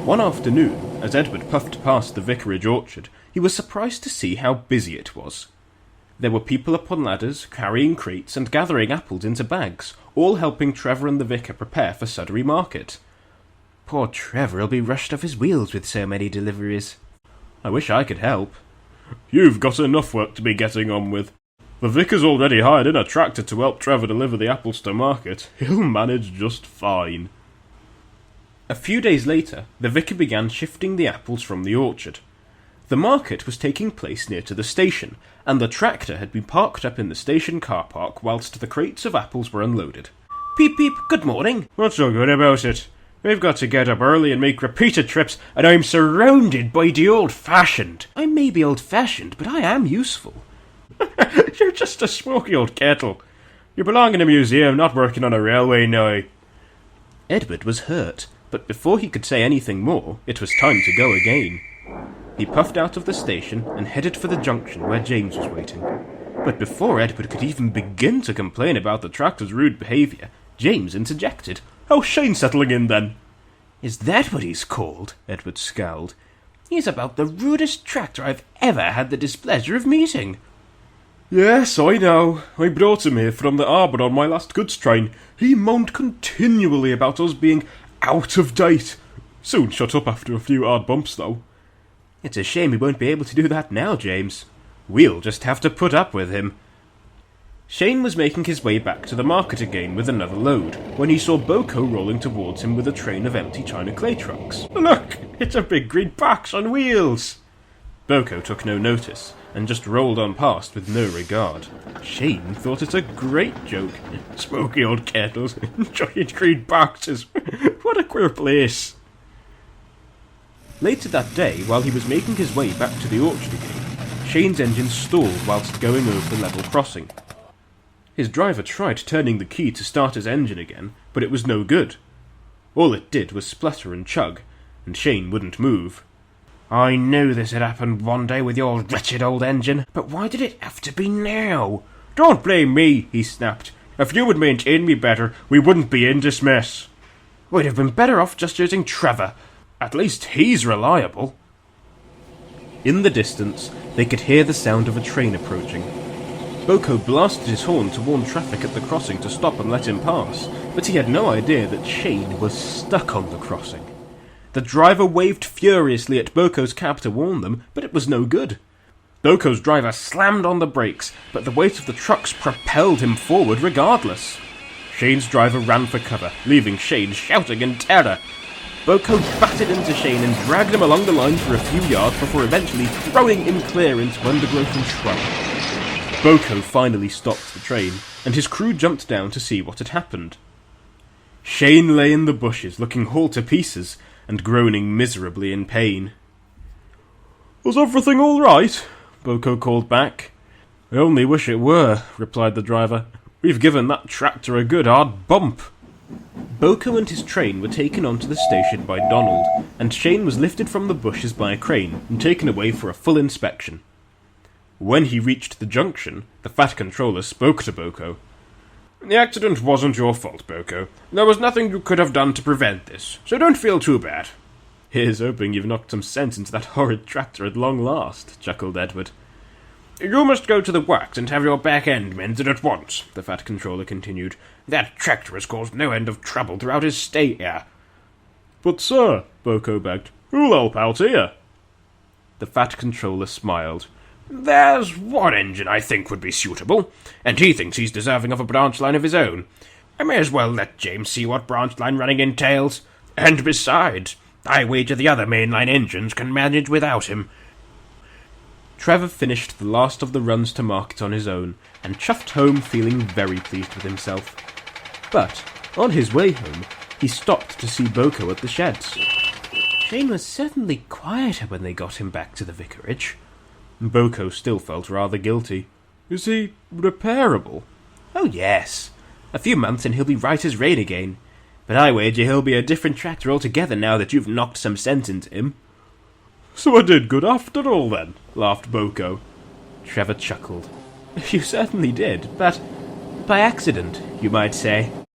One afternoon, as Edward puffed past the vicarage orchard, he was surprised to see how busy it was. There were people upon ladders, carrying crates and gathering apples into bags, all helping Trevor and the vicar prepare for Sudbury Market. Poor Trevor'll be rushed off his wheels with so many deliveries. I wish I could help. You've got enough work to be getting on with. The vicar's already hired in a tractor to help Trevor deliver the apples to market. He'll manage just fine. A few days later, the vicar began shifting the apples from the orchard. The market was taking place near to the station, and the tractor had been parked up in the station car park whilst the crates of apples were unloaded. Peep peep, good morning. What's so good about it? We've got to get up early and make repeated trips, and I'm surrounded by the old-fashioned. I may be old-fashioned, but I am useful. You're just a smoky old kettle. You belong in a museum, not working on a railway now. Edward was hurt, but before he could say anything more, it was time to go again. He puffed out of the station and headed for the junction where James was waiting. But before Edward could even begin to complain about the tractor's rude behaviour, James interjected. How's Shane settling in, then? Is that what he's called? Edward scowled. He's about the rudest tractor I've ever had the displeasure of meeting. Yes, I know. I brought him here from the Arbor on my last goods train. He moaned continually about us being out of date. Soon shut up after a few hard bumps, though. It's a shame he won't be able to do that now, James. We'll just have to put up with him. Shane was making his way back to the market again with another load, when he saw Boko rolling towards him with a train of empty china clay trucks. Look, it's a big green box on wheels! Boko took no notice, and just rolled on past with no regard. Shane thought it a great joke. Smoky old kettles, giant green boxes. What a queer place. Later that day, while he was making his way back to the orchard again, Shane's engine stalled whilst going over the level crossing. His driver tried turning the key to start his engine again, but it was no good. All it did was splutter and chug, and Shane wouldn't move. I knew this had happened one day with your wretched old engine, but why did it have to be now? Don't blame me, he snapped. If you would maintain me better, we wouldn't be in this mess. We'd have been better off just using Trevor. At least he's reliable. In the distance, they could hear the sound of a train approaching. Boko blasted his horn to warn traffic at the crossing to stop and let him pass, but he had no idea that Shane was stuck on the crossing. The driver waved furiously at Boko's cab to warn them, but it was no good. Boko's driver slammed on the brakes, but the weight of the trucks propelled him forward regardless. Shane's driver ran for cover, leaving Shane shouting in terror. Boko batted into Shane and dragged him along the line for a few yards before eventually throwing him clear into undergrowth and shrub. Boko finally stopped the train, and his crew jumped down to see what had happened. Shane lay in the bushes, looking all to pieces, and groaning miserably in pain. Was everything all right? Boko called back. I only wish it were, replied the driver. We've given that tractor a good hard bump. Boko and his train were taken onto the station by Donald, and Shane was lifted from the bushes by a crane and taken away for a full inspection. When he reached the junction, the Fat Controller spoke to Boko. The accident wasn't your fault, Boko. There was nothing you could have done to prevent this, so don't feel too bad. Here's hoping you've knocked some sense into that horrid tractor at long last, chuckled Edward. You must go to the works and have your back end mended at once, the Fat Controller continued. That tractor has caused no end of trouble throughout his stay here. But, sir, Boko begged, who'll help out here? The Fat Controller smiled. There's one engine I think would be suitable, and he thinks he's deserving of a branch line of his own. I may as well let James see what branch line running entails. And besides, I wager the other mainline engines can manage without him. Trevor finished the last of the runs to market on his own, and chuffed home feeling very pleased with himself. But, on his way home, he stopped to see Boko at the sheds. Shane was certainly quieter when they got him back to the vicarage. Boko still felt rather guilty. Is he repairable? Oh, yes. A few months and he'll be right as rain again. But I wager he'll be a different tractor altogether now that you've knocked some sense into him. So I did good after all, then, laughed Boko. Trevor chuckled. You certainly did, but by accident, you might say.